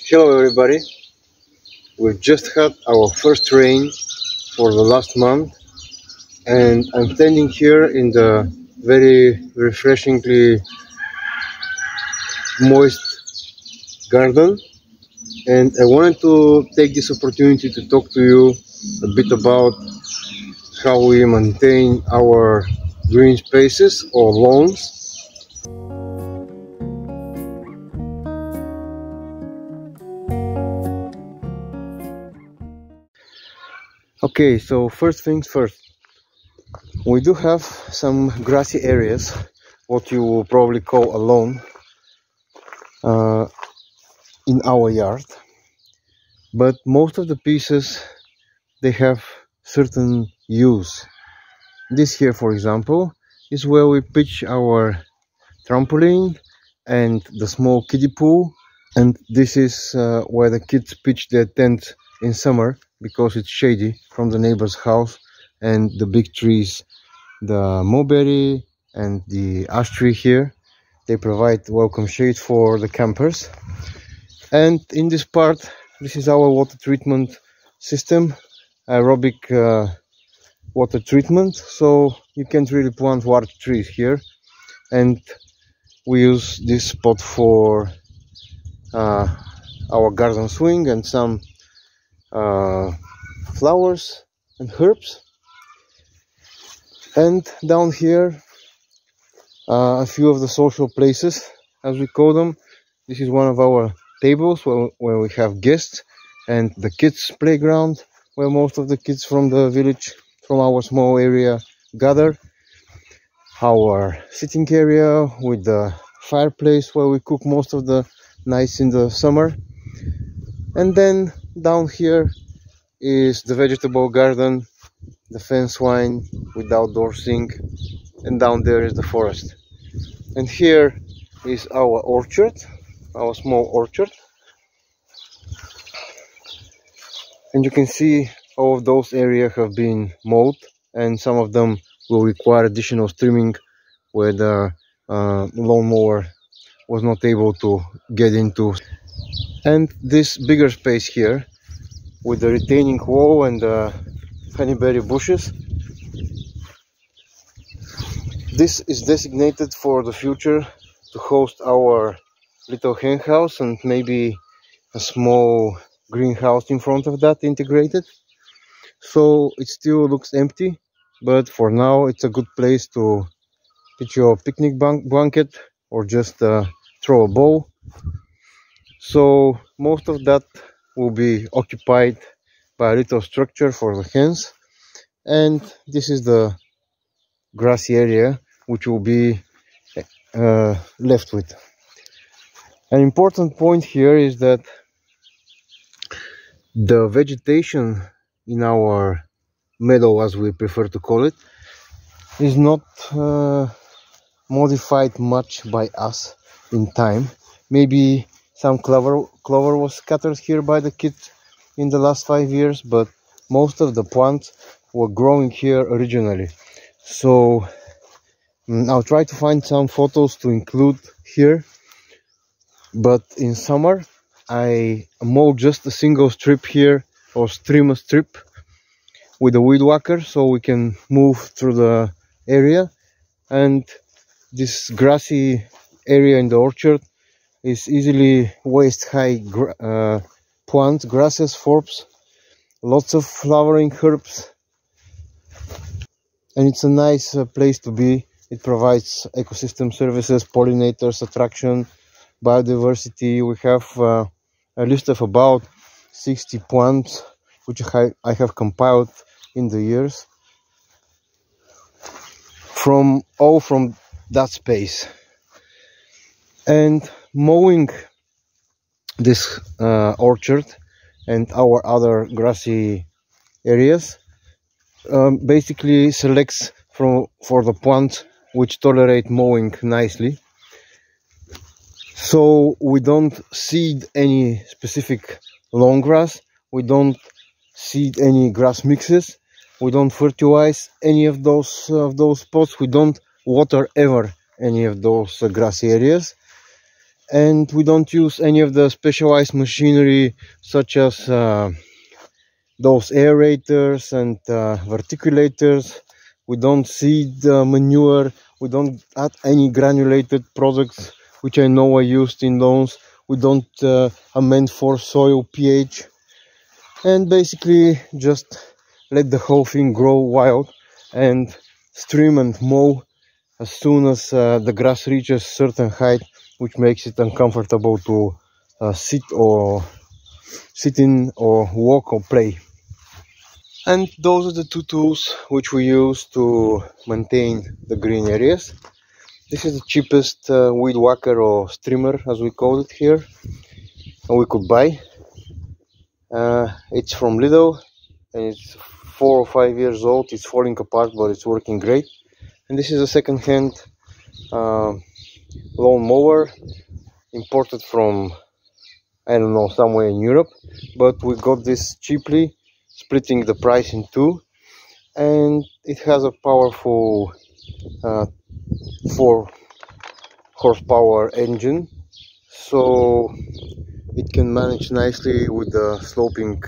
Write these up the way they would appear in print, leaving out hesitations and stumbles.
Hello everybody, we've just had our first rain for the last month and I'm standing here in the very refreshingly moist garden, and I wanted to take this opportunity to talk to you a bit about how we maintain our green spaces or lawns. Okay, so first things first, we do have some grassy areas, what you will probably call a lawn, in our yard, but most of the pieces, they have certain use. This here, for example, is where we pitch our trampoline and the small kiddie pool, and this is where the kids pitch their tent in summer because it's shady from the neighbor's house and the big trees, the mulberry and the ash tree here, they provide welcome shade for the campers. And in this part, this is our water treatment system, aerobic water treatment, so you can't really plant water trees here, and we use this spot for our garden swing and some flowers and herbs. And down here, a few of the social places, as we call them. This is one of our tables where we have guests, and the kids' playground where most of the kids from the village, from our small area, gather. Our sitting area with the fireplace where we cook most of the nights in the summer. And then down here is the vegetable garden, the fence line with the outdoor sink, and down there is the forest. And here is our orchard, our small orchard. And you can see all of those areas have been mowed, and some of them will require additional trimming where the lawnmower was not able to get into. And this bigger space here with the retaining wall and the honeyberry bushes, this is designated for the future to host our little hen house and maybe a small greenhouse in front of that integrated. So it still looks empty, but for now it's a good place to pitch your picnic blanket or just throw a ball. So most of that will be occupied by a little structure for the hens, and this is the grassy area which will be left with. An important point here is that the vegetation in our meadow, as we prefer to call it, is not modified much by us in time. Maybe some clover was scattered here by the kids in the last 5 years, but most of the plants were growing here originally. So I'll try to find some photos to include here, but in summer I mow just a single strip here, or trim a strip with a weed whacker, so we can move through the area. And this grassy area in the orchard is easily waist high plants, grasses, forbs, lots of flowering herbs, and it's a nice place to be. It provides ecosystem services, pollinators, attraction, biodiversity. We have a list of about 60 plants which I have compiled in the years from that space. And mowing this orchard and our other grassy areas basically selects for the plants which tolerate mowing nicely. So we don't seed any specific long grass, we don't seed any grass mixes, we don't fertilize any of those spots, we don't water ever any of those grassy areas. and we don't use any of the specialized machinery such as those aerators and verticulators. We don't seed manure, we don't add any granulated products which I know are used in those. We don't amend for soil pH, and basically just let the whole thing grow wild and trim and mow as soon as the grass reaches certain height, which makes it uncomfortable to sit in or walk or play. And those are the two tools which we use to maintain the green areas. This is the cheapest weed whacker or trimmer, as we call it here, and we could buy. It's from Lidl, and it's 4 or 5 years old. It's falling apart, but it's working great. And this is a second-hand lawn mower imported from, I don't know, somewhere in Europe, but we got this cheaply, splitting the price in two, and it has a powerful 4 horsepower engine, so it can manage nicely with the sloping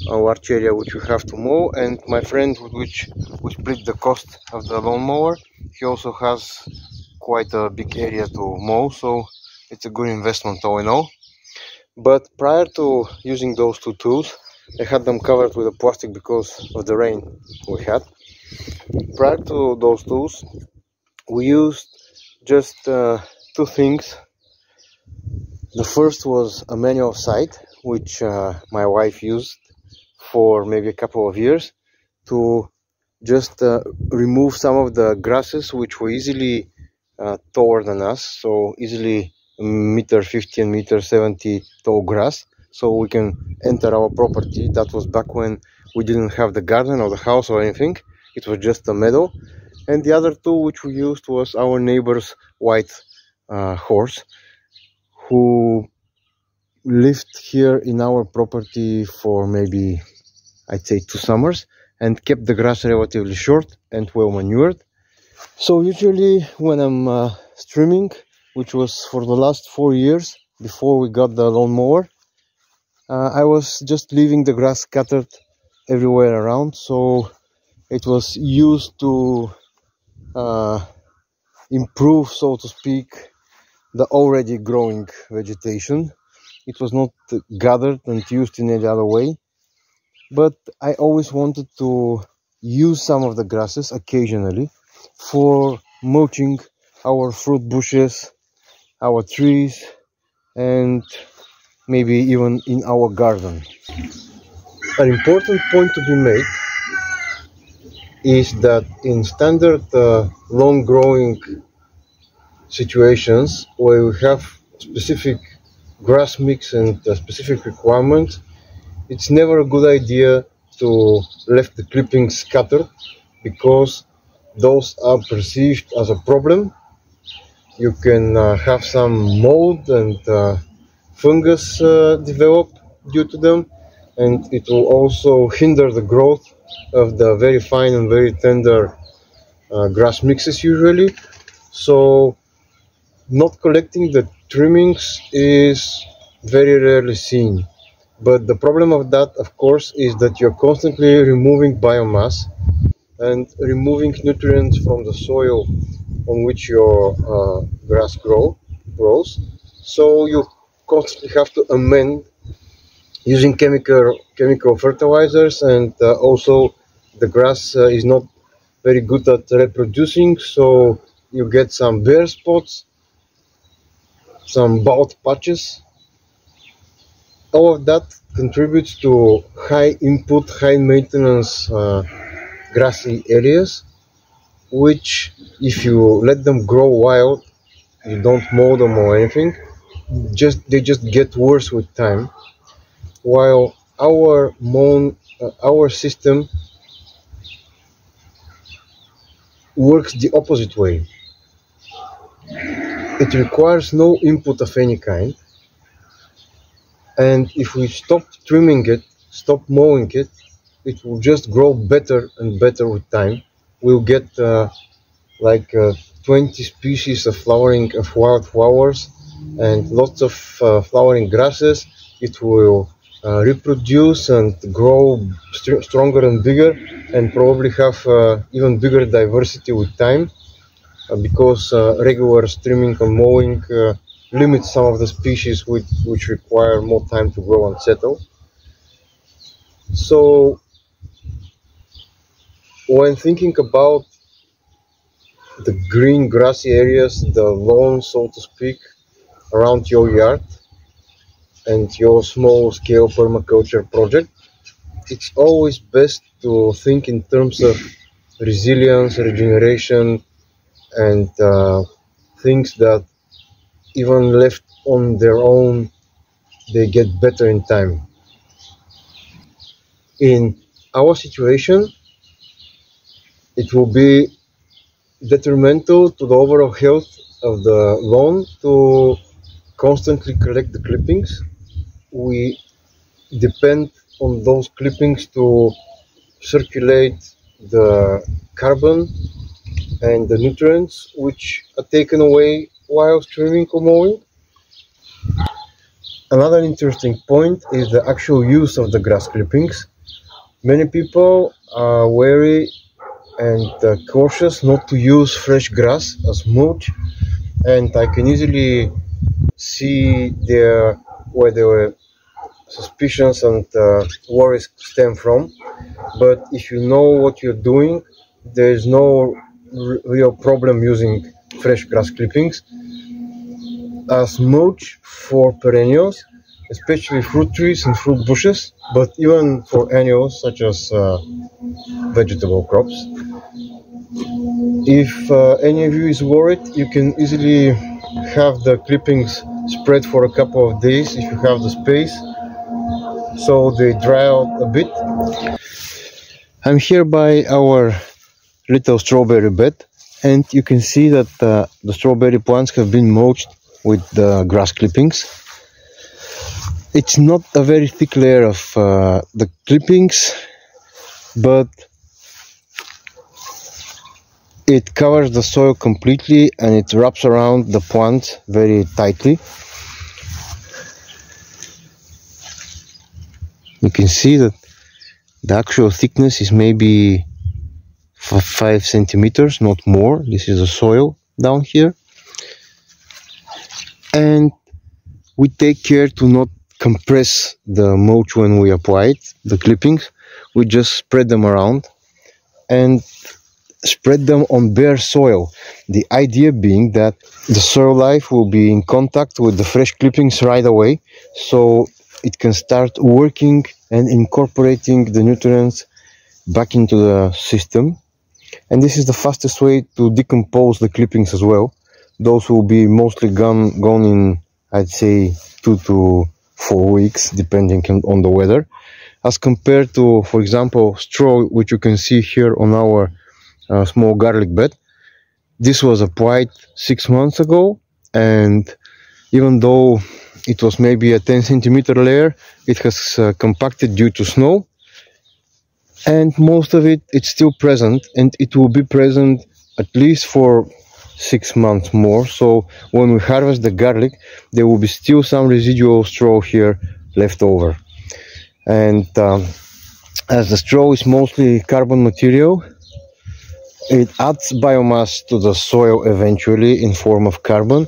large area which we have to mow. And my friend with which we split the cost of the lawnmower, he also has quite a big area to mow, so it's a good investment all in all. But prior to using those two tools, I had them covered with a plastic because of the rain we had. Prior to those tools, we used just two things. The first was a manual scythe, which my wife used for maybe a couple of years to just remove some of the grasses which were easily taller than us, so easily 1.50 m and 1.70 m tall grass, so we can enter our property. That was back when we didn't have the garden or the house or anything. It was just a meadow. And the other tool which we used was our neighbor's white horse, who lived here in our property for maybe, I'd say, 2 summers, and kept the grass relatively short and well manured. So usually when I'm trimming, which was for the last 4 years before we got the lawnmower, I was just leaving the grass scattered everywhere around, so it was used to improve, so to speak, the already growing vegetation. It was not gathered and used in any other way, but I always wanted to use some of the grasses occasionally for mulching our fruit bushes, our trees, and maybe even in our garden. An important point to be made is that in standard long growing situations where we have specific grass mix and specific requirements, it's never a good idea to leave the clippings scattered, because those are perceived as a problem. You can have some mold and fungus develop due to them, and it will also hinder the growth of the very fine and very tender grass mixes usually. So not collecting the trimmings is very rarely seen, but the problem of that, of course, is that you're constantly removing biomass and removing nutrients from the soil on which your grass grows. So you constantly have to amend using chemical fertilizers, and also the grass is not very good at reproducing, so you get some bare spots, some bald patches. All of that contributes to high input, high maintenance grassy areas, which, if you let them grow wild, you don't mow them or anything, they just get worse with time. While our system works the opposite way. It requires no input of any kind, and if we stop trimming it, stop mowing it, it will just grow better and better with time. We'll get 20 species of flowering of wild flowers and lots of flowering grasses, it will reproduce and grow stronger and bigger, and probably have even bigger diversity with time, because regular trimming and mowing limits some of the species which require more time to grow and settle. So when thinking about the green grassy areas, the lawn, so to speak, around your yard and your small scale permaculture project, it's always best to think in terms of resilience, regeneration, and things that even left on their own, they get better in time. In our situation, it will be detrimental to the overall health of the lawn to constantly collect the clippings. We depend on those clippings to circulate the carbon and the nutrients which are taken away while trimming or mowing. Another interesting point is the actual use of the grass clippings. Many people are wary and cautious not to use fresh grass as mulch, and I can easily see where their suspicions and worries stem from. But if you know what you're doing, there is no real problem using fresh grass clippings as mulch for perennials, especially fruit trees and fruit bushes, but even for annuals such as vegetable crops. If any of you is worried, you can easily have the clippings spread for a couple of days if you have the space, so they dry out a bit. I'm here by our little strawberry bed, and you can see that the strawberry plants have been mulched with the grass clippings. It's not a very thick layer of the clippings, but it covers the soil completely and it wraps around the plant very tightly. You can see that the actual thickness is maybe 5 centimeters, not more. This is the soil down here. And we take care to not compress the mulch when we apply it, the clippings. We just spread them around and spread them on bare soil. The idea being that the soil life will be in contact with the fresh clippings right away, so it can start working and incorporating the nutrients back into the system. And this is the fastest way to decompose the clippings as well. Those will be mostly gone in, I'd say, 2 to 4 weeks, depending on the weather, as compared to, for example, straw, which you can see here on our small garlic bed. This was applied 6 months ago, and even though it was maybe a 10 centimeter layer, it has compacted due to snow, and most of it's still present, and it will be present at least for 6 months more. So when we harvest the garlic, there will be still some residual straw here left over. And as the straw is mostly carbon material, it adds biomass to the soil eventually in form of carbon,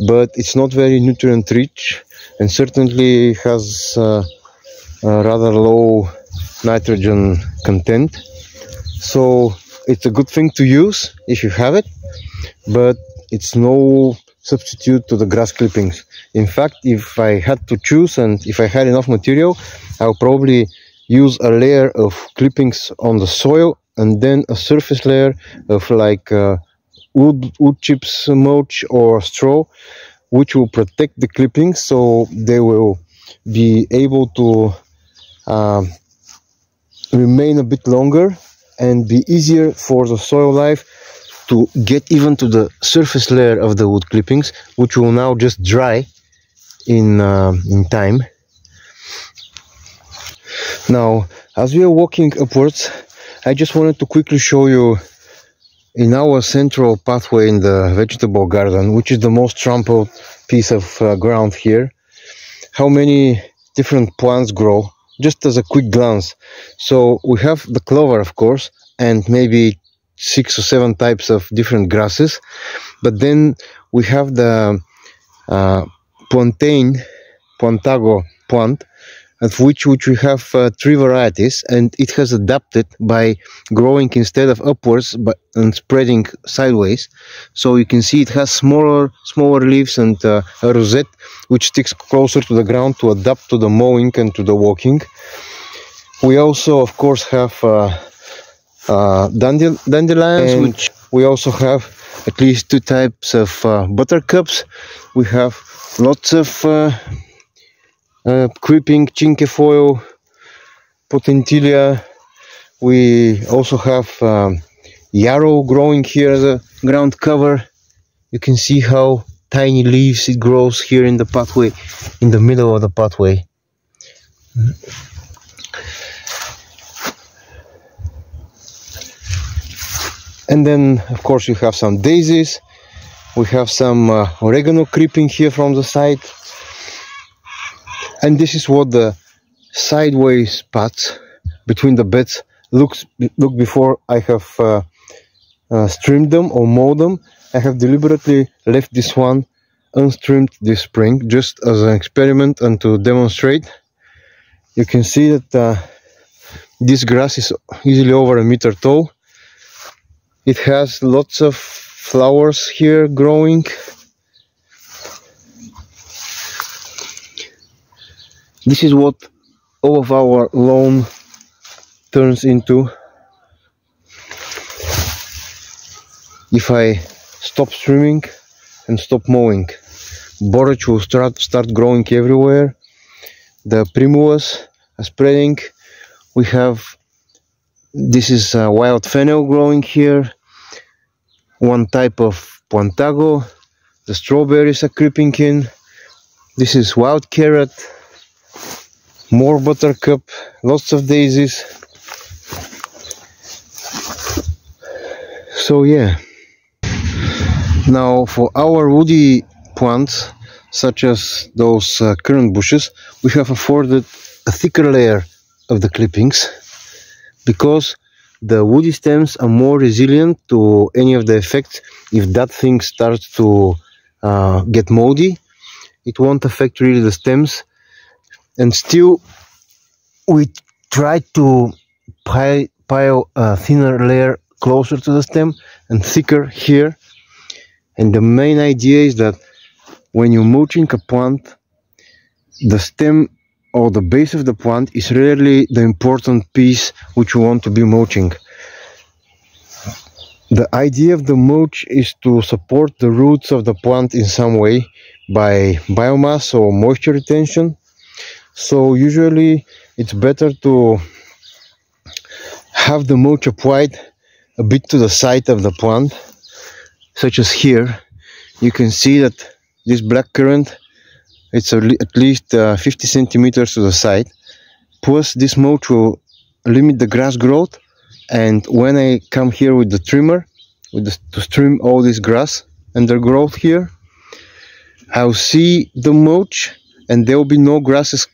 but it's not very nutrient rich, and certainly has a rather low nitrogen content. So it's a good thing to use if you have it, but it's no substitute to the grass clippings. In fact, if I had to choose and if I had enough material, I'll probably use a layer of clippings on the soil and then a surface layer of like wood chips mulch or straw, which will protect the clippings, so they will be able to remain a bit longer and be easier for the soil life to get even to the surface layer of the wood clippings, which will now just dry in time. Now, as we are walking upwards, I just wanted to quickly show you in our central pathway in the vegetable garden, which is the most trampled piece of ground here, how many different plants grow, just as a quick glance. So we have the clover, of course, and maybe 6 or 7 types of different grasses, but then we have the plantago plant, of which we have 3 varieties, and it has adapted by growing instead of upwards and spreading sideways. So you can see it has smaller leaves and a rosette which sticks closer to the ground to adapt to the mowing and to the walking. We also, of course, have dandelions, which we also have at least 2 types of buttercups. We have lots of creeping cinquefoil, potentilla. We also have yarrow growing here as a ground cover. You can see how tiny leaves it grows here in the pathway, in the middle of the pathway. And then, of course, we have some daisies. We have some oregano creeping here from the side. And this is what the sideways paths between the beds look before I have streamed them or mowed them. I have deliberately left this one unstreamed this spring, just as an experiment and to demonstrate. You can see that this grass is easily over 1 meter tall. It has lots of flowers here growing. This is what all of our lawn turns into if I stop streaming and stop mowing. Borage will start growing everywhere. The primulas are spreading. We have, this is wild fennel growing here, 1 type of plantago. The strawberries are creeping in. This is wild carrot, more buttercup, lots of daisies. So yeah. Now for our woody plants, such as those currant bushes, we have afforded a thicker layer of the clippings, because the woody stems are more resilient to any of the effects. If that thing starts to get moldy, it won't affect really the stems. And still we try to pile a thinner layer closer to the stem and thicker here. And the main idea is that when you're mulching a plant, the stem or the base of the plant is rarely the important piece which you want to be mulching. The idea of the mulch is to support the roots of the plant in some way by biomass or moisture retention. So usually it's better to have the mulch applied a bit to the side of the plant, such as here. You can see that this black currant, it's at least 50 centimeters to the side. Plus this mulch will limit the grass growth, and when I come here with the trimmer to trim all this grass undergrowth here, I'll see the mulch and there will be no grasses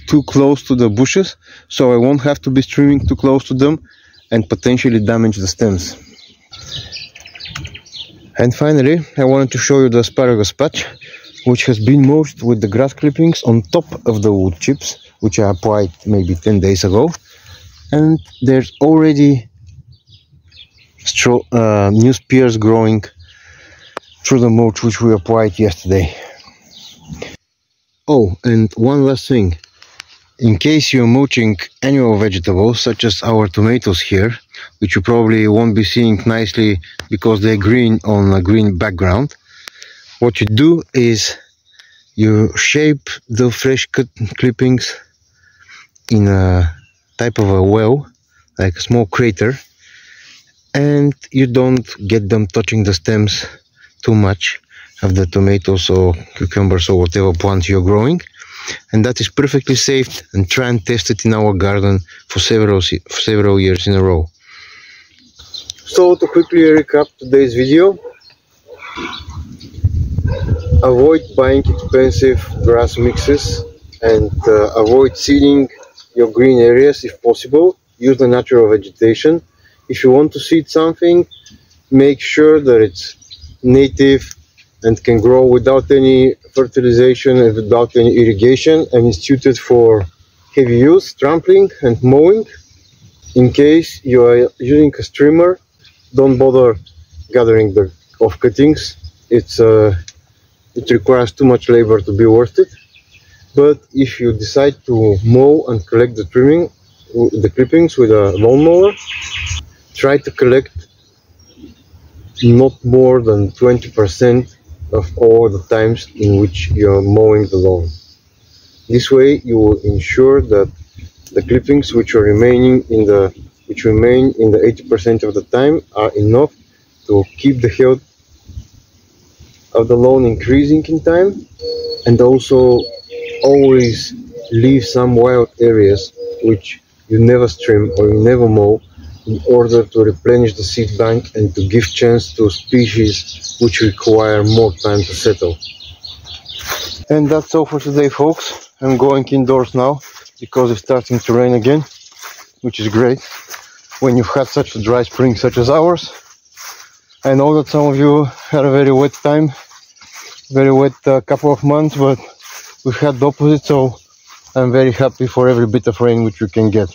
too close to the bushes, so I won't have to be trimming too close to them and potentially damage the stems. And finally, I wanted to show you the asparagus patch, which has been mulched with the grass clippings on top of the wood chips, which I applied maybe 10 days ago. And there's already new spears growing through the mulch which we applied yesterday. Oh, and one last thing. In case you're mulching annual vegetables, such as our tomatoes here, which you probably won't be seeing nicely because they're green on a green background, what you do is you shape the fresh cut clippings in a type of a well, like a small crater, and you don't get them touching the stems too much of the tomatoes or cucumbers or whatever plant you're growing. And that is perfectly safe and try and test it in our garden for several years in a row. So to quickly recap today's video, Avoid buying expensive grass mixes and avoid seeding your green areas if possible. Use the natural vegetation. If you want to seed something, make sure that it's native and can grow without any fertilization and without any irrigation, and is suited for heavy use, trampling and mowing. In case you are using a trimmer, don't bother gathering the off cuttings. It requires too much labor to be worth it. But if you decide to mow and collect the clippings with a lawnmower, try to collect not more than 20% of all the times in which you are mowing the lawn. This way you will ensure that the clippings which remain in the 80% of the time are enough to keep the health of the lawn increasing in time, and also always leave some wild areas which you never trim or you never mow, in order to replenish the seed bank and to give chance to species which require more time to settle. And that's all for today, folks. I'm going indoors now because it's starting to rain again, which is great when you've had such a dry spring such as ours. I know that some of you had a very wet time, very wet couple of months, but we've had the opposite, so I'm very happy for every bit of rain which we can get.